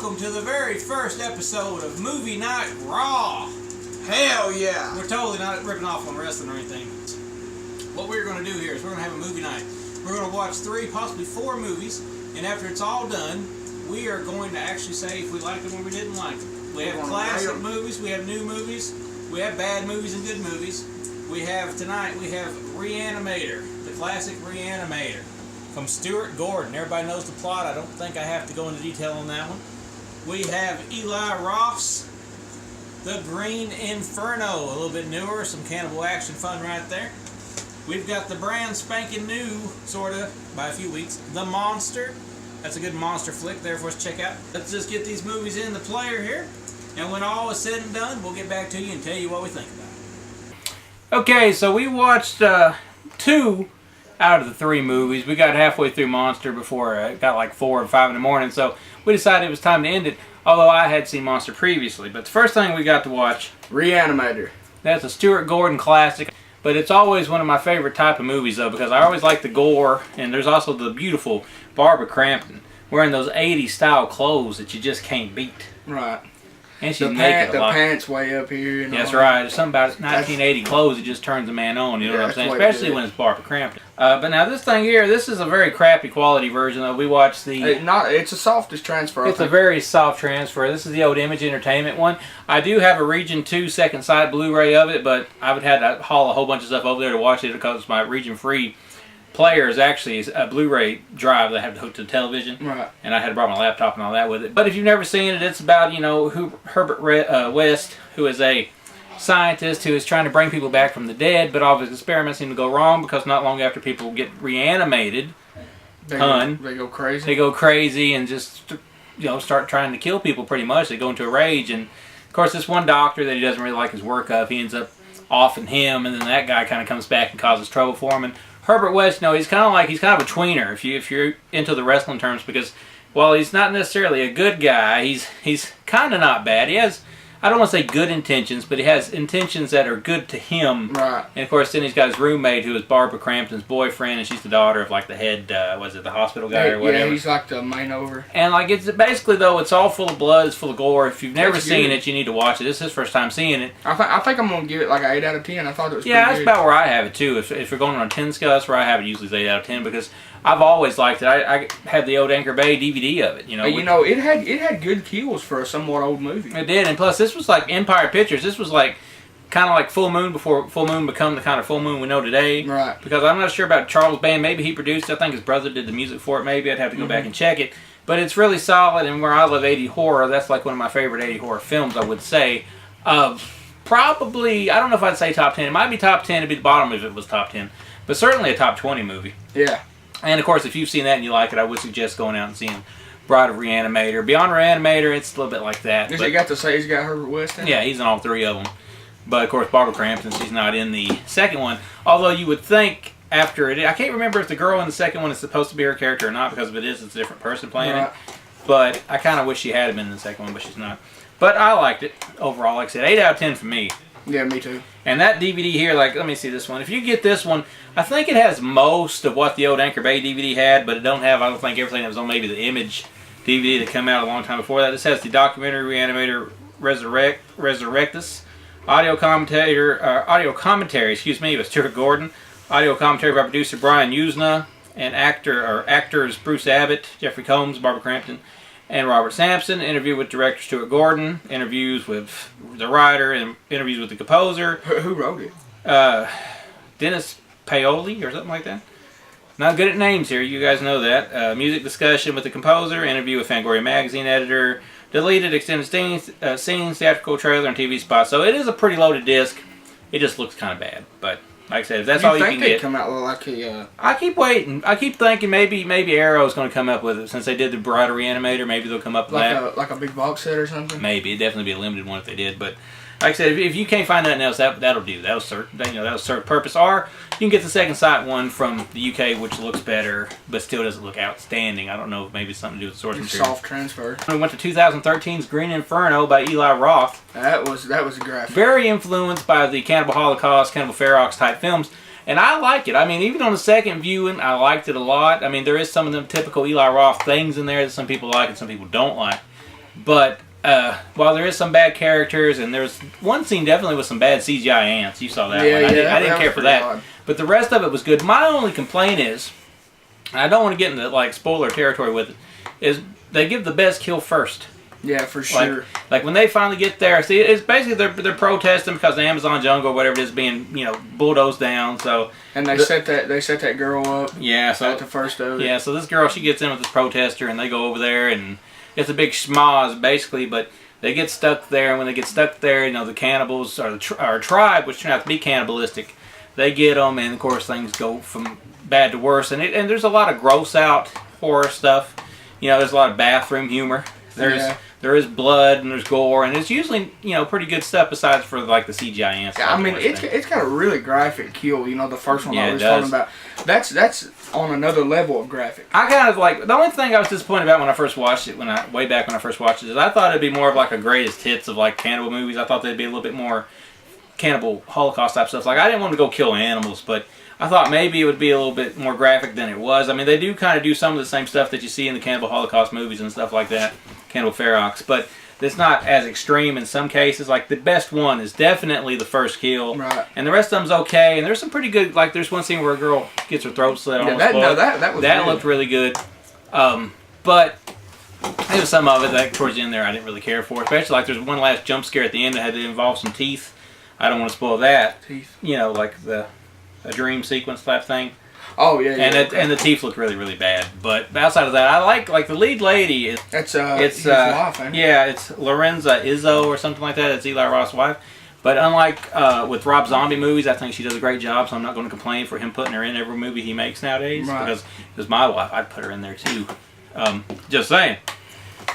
welcome to the very first episode of Movie Night Raw. Hell yeah! We're totally not ripping off on wrestling or anything. What we're going to do here is we're going to have a movie night. We're going to watch 3, possibly 4 movies, and after it's all done, we are going to actually say if we liked them or we didn't like them. We have classic movies, we have new movies, we have bad movies and good movies. Tonight we have Re-Animator, the classic Re-Animator from Stuart Gordon. Everybody knows the plot. I don't think I have to go into detail on that one. We have Eli Roth's The Green Inferno, a little bit newer, some cannibal action fun right there. We've got the brand spanking new, sort of, by a few weeks, The Monster. That's a good monster flick there for us to check out. Let's just get these movies in the player here, and when all is said and done, we'll get back to you and tell you what we think about it. Okay, so we watched 2 out of the 3 movies. We got halfway through Monster before it got like 4 or 5 in the morning, so we decided it was time to end it, although I had seen Monster previously. But the first thing we got to watch, Re-Animator. That's a Stuart Gordon classic, but it's always one of my favorite type of movies, though, because I always like the gore, and there's also the beautiful Barbara Crampton wearing those 80s style clothes that you just can't beat. Right. And she's naked a lot. The pants way up here. And that's right. There's something about 1980 clothes that just turns a man on, you know what I'm saying? Especially when it's Barbara Crampton. But now this thing here, this is a very crappy quality version, though. We watched the... It's the softest transfer. It's a very soft transfer. This is the old Image Entertainment one. I do have a Region 2 second sight Blu-ray of it, but I would have to haul a whole bunch of stuff over there to watch it because my Region Free player is actually a Blu-ray drive that I have to hook to the television. Right. And I had to bring my laptop and all that with it. But if you've never seen it, it's about, you know, Herbert West, who is a scientist who is trying to bring people back from the dead, but all of his experiments seem to go wrong because not long after people get reanimated, they go crazy. They go crazy and just, you know, start trying to kill people pretty much. They go into a rage. And, of course, this one doctor that he doesn't really like his work of, he ends up offing him, and then that guy kind of comes back and causes trouble for him. And Herbert West, you know, he's kind of a tweener if you're into the wrestling terms, because while he's not necessarily a good guy, he's kind of not bad. He has, I don't want to say good intentions, but he has intentions that are good to him. Right. And of course, then he's got his roommate, who is Barbara Crampton's boyfriend, and she's the daughter of like the head, was it the hospital guy or whatever? Yeah, he's like the main over. And like it's basically though, it's all full of blood, it's full of gore. If you've never seen it, you need to watch it. This is his first time seeing it. I think I'm gonna give it like an 8 out of 10. I thought it was pretty that's good. About where I have it too. If we're going on a 10 scale, that's where I have it. Usually it's 8 out of 10 because I've always liked it. I had the old Anchor Bay DVD of it. You know, it had good kills for a somewhat old movie. It did, and plus this was like Empire Pictures. This was like kind of like Full Moon before Full Moon become the kind of Full Moon we know today. Right. Because I'm not sure about Charles Band. Maybe he produced it. I think his brother did the music for it. Maybe I'd have to go back and check it. But it's really solid, and where I love 80 horror, that's like one of my favorite 80 horror films, I would say. Probably, I don't know if I'd say top 10. It might be top 10. It'd be the bottom if it was top 10. But certainly a top 20 movie. Yeah. And of course, if you've seen that and you like it, I would suggest going out and seeing Bride of Re-Animator. Beyond Re-Animator, it's a little bit like that. Does he got to say he's got Herbert West in it? Yeah, he's in all 3 of them. But of course, Barbara Crampton, she's not in the second one. Although you would think after it, I can't remember if the girl in the second one is supposed to be her character or not, because if it is, it's a different person playing it. But I kind of wish she had been in the second one, but she's not. But I liked it overall. Like I said, 8 out of 10 for me. Yeah, me too. And that DVD here, like, let me see this one. If you get this one, I think it has most of what the old Anchor Bay DVD had, but it don't have, I don't think, everything that was on maybe the Image DVD that came out a long time before that. This has the documentary Re-Animator Resurrectus, audio commentary, excuse me, by Stuart Gordon, audio commentary by producer Brian Usna, and actors Bruce Abbott, Jeffrey Combs, Barbara Crampton, and Robert Sampson. Interview with director Stuart Gordon, interviews with the writer, and interviews with the composer. Who wrote it? Dennis Paoli or something like that. Not good at names here, you guys know that. Music discussion with the composer, interview with Fangoria magazine editor, deleted extended scenes, theatrical trailer, and TV spots. So it is a pretty loaded disc. It just looks kind of bad, but like I said, if that's all you can get. Come out like a, I keep waiting. I keep thinking maybe Arrow's going to come up with it since they did the Bride of Re-Animator. Maybe they'll come up with that. Like a big box set or something. Maybe it'd definitely be a limited one if they did. But like I said, if you can't find nothing else, that'll do. That'll serve purpose. Or you can get the second sight one from the UK, which looks better, but still doesn't look outstanding. I don't know if maybe it's something to do with the source material. Soft transfer. We went to 2013's Green Inferno by Eli Roth. That was a graphic. Very influenced by the Cannibal Holocaust, Cannibal Ferox type films. And I like it. I mean, even on the second viewing, I liked it a lot. I mean, there is some of them typical Eli Roth things in there that some people like and some people don't like. But while there is some bad characters, and there's one scene definitely with some bad CGI ants. You saw that one. I didn't care for that. Odd. But the rest of it was good. My only complaint is, and I don't want to get into like spoiler territory with it, is they give the best kill first. Yeah, for sure. Like when they finally get there, see, it's basically they're protesting because the Amazon jungle or whatever it is being bulldozed down. So and they set that girl up. Yeah, so at the first of it. Yeah, so this girl, she gets in with this protester, and they go over there, and it's a big schmoz basically. But they get stuck there, and when they get stuck there, the cannibals or our tribe, which turn out to be cannibalistic, they get them, and of course things go from bad to worse. And there's a lot of gross out horror stuff. There's a lot of bathroom humor. There is blood and there's gore, and it's usually pretty good stuff besides for like the CGI ants. Yeah, I mean it's got a really graphic kill. The first one I was talking about. That's on another level of graphic. I kind of like the only thing I was disappointed about when I first watched it, way back when I first watched it, is I thought it'd be more of like a greatest hits of like cannibal movies. I thought they'd be a little bit more cannibal Holocaust type stuff. Like I didn't want to go kill animals, but I thought maybe it would be a little bit more graphic than it was. I mean, they do kind of do some of the same stuff that you see in the Cannibal Holocaust movies and stuff like that, Cannibal Ferox, but it's not as extreme in some cases. Like, the best one is definitely the first kill, right? And the rest of them's okay, and there's some pretty good, like, there's one scene where a girl gets her throat slit on that looked really good. But there was some of it that towards the end there I didn't really care for, especially like there's one last jump scare at the end that had to involve some teeth. I don't want to spoil that. Teeth. Like a dream sequence type thing. Oh yeah, and the teeth look really, really bad. But outside of that, I like the lead lady. It's his wife, ain't it? Yeah, it's Lorenza Izzo or something like that. It's Eli Roth's wife. But unlike with Rob Zombie movies, I think she does a great job. So I'm not going to complain for him putting her in every movie he makes nowadays. Right. Because it was my wife, I'd put her in there too. Just saying.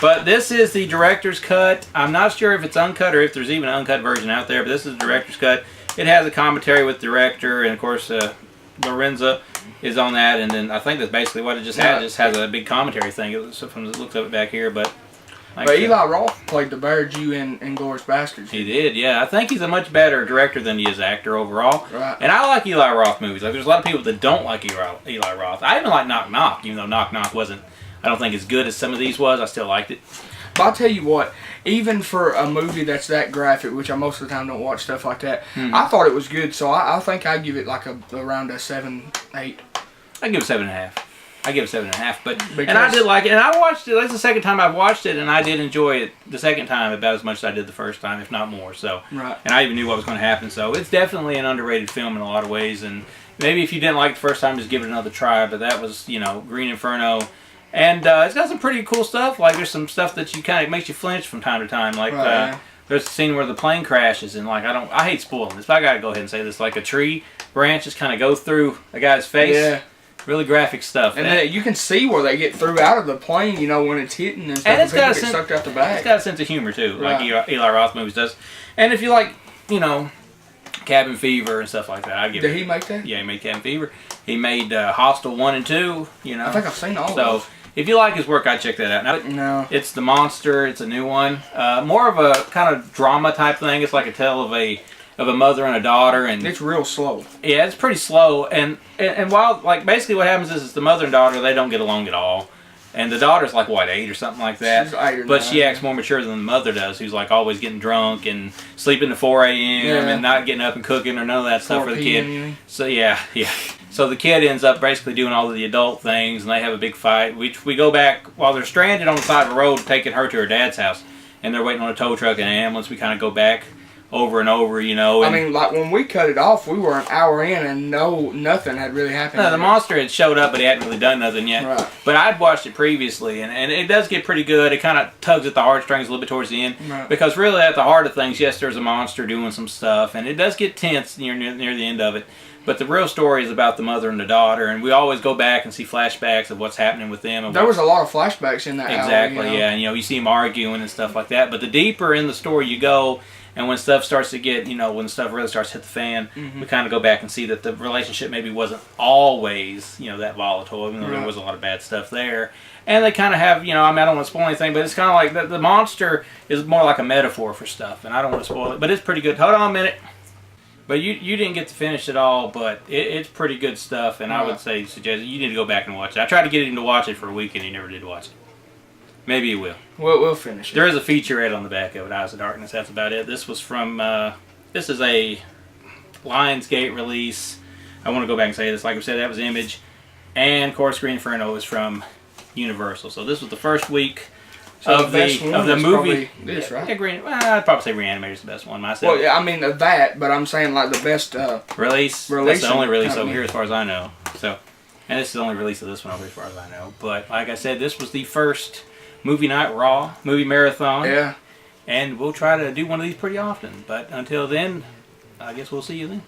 But this is the director's cut. I'm not sure if it's uncut or if there's even an uncut version out there. But this is the director's cut. It has a commentary with the director, and of course Lorenza is on that, and then I think that's basically what it just has. It just has a big commentary thing. From the looks of it back here, but Eli Roth played the Bear Jew in Inglourious Basterds. He did, yeah. I think he's a much better director than he is actor overall. Right. And I like Eli Roth movies. Like, there's a lot of people that don't like Eli Roth. I even like Knock Knock, even though Knock Knock wasn't, I don't think as good as some of these was. I still liked it. But I'll tell you what, even for a movie that's that graphic, which I most of the time don't watch stuff like that, I thought it was good. So I think I'd give it like around a 7, 8. I'd give it 7.5. I give it 7.5, and I did like it, and I watched it. That's the second time I've watched it, and I did enjoy it the second time about as much as I did the first time, if not more. So, right. And I even knew what was going to happen. So it's definitely an underrated film in a lot of ways. And maybe if you didn't like it the first time, just give it another try. But that was, Green Inferno, and it's got some pretty cool stuff. Like there's some stuff that you kind of makes you flinch from time to time. Like there's a scene where the plane crashes, and like I hate spoiling this, but I gotta go ahead and say this. Like a tree branch just kind of goes through a guy's face. Yeah. Really graphic stuff. And you can see where they get through out of the plane, when it's hitting and stuff. And it's got sucked out the back. It's got a sense of humor, too, like Eli Roth movies does. And if you like, Cabin Fever and stuff like that, I'd give it. Did he make that? Yeah, he made Cabin Fever. He made Hostel 1 and 2, I think I've seen all of those. So, if you like his work, I'd check that out. No. It's The Monster. It's a new one. More of a kind of drama type thing. It's like a tale of a mother and a daughter, and it's real slow. Yeah, it's pretty slow, and while like basically what happens is the mother and daughter, they don't get along at all, and the daughter's like 8 or something like that. She's 8 or 9. But she acts more mature than the mother does, who's like always getting drunk and sleeping to 4 a.m. and not getting up and cooking or none of that stuff for the kid. So yeah. So the kid ends up basically doing all of the adult things, and they have a big fight. We go back while they're stranded on the side of the road, taking her to her dad's house, and they're waiting on a tow truck and an ambulance. We kind of go back over and over, And, I mean, like when we cut it off, we were an hour in and nothing had really happened. No, the monster had showed up, but he hadn't really done nothing yet. Right. But I'd watched it previously, and it does get pretty good. It kind of tugs at the heartstrings a little bit towards the end. Right. Because really at the heart of things, yes, there's a monster doing some stuff, and it does get tense near the end of it. But the real story is about the mother and the daughter, and we always go back and see flashbacks of what's happening with them. There was a lot of flashbacks in that Exactly, yeah. And, you see them arguing and stuff like that. But the deeper in the story you go, and when stuff starts to get, when stuff really starts to hit the fan, we kind of go back and see that the relationship maybe wasn't always, that volatile, even though there was a lot of bad stuff there. And they kind of have, I don't want to spoil anything, but it's kind of like the monster is more like a metaphor for stuff, and I don't want to spoil it, but it's pretty good. Hold on a minute. But you didn't get to finish it all, but it's pretty good stuff, and I would suggest you need to go back and watch it. I tried to get him to watch it for a week, and he never did watch it. Maybe you will. We'll finish it. There is a featurette on the back of it, Eyes of Darkness. That's about it. This was from, this is a Lionsgate release. I want to go back and say this. Like I said, that was Image. And, of course, Green Inferno is from Universal. So this was the first week of the movie. This, right? Yeah, I'd probably say Re-Animator is the best one myself. Well, yeah, I mean that, but I'm saying like the best release. That's the only release over here as far as I know. So, and this is the only release of this one over here as far as I know. But like I said, this was the first movie night raw, movie marathon. Yeah. And we'll try to do one of these pretty often. But until then, I guess we'll see you then.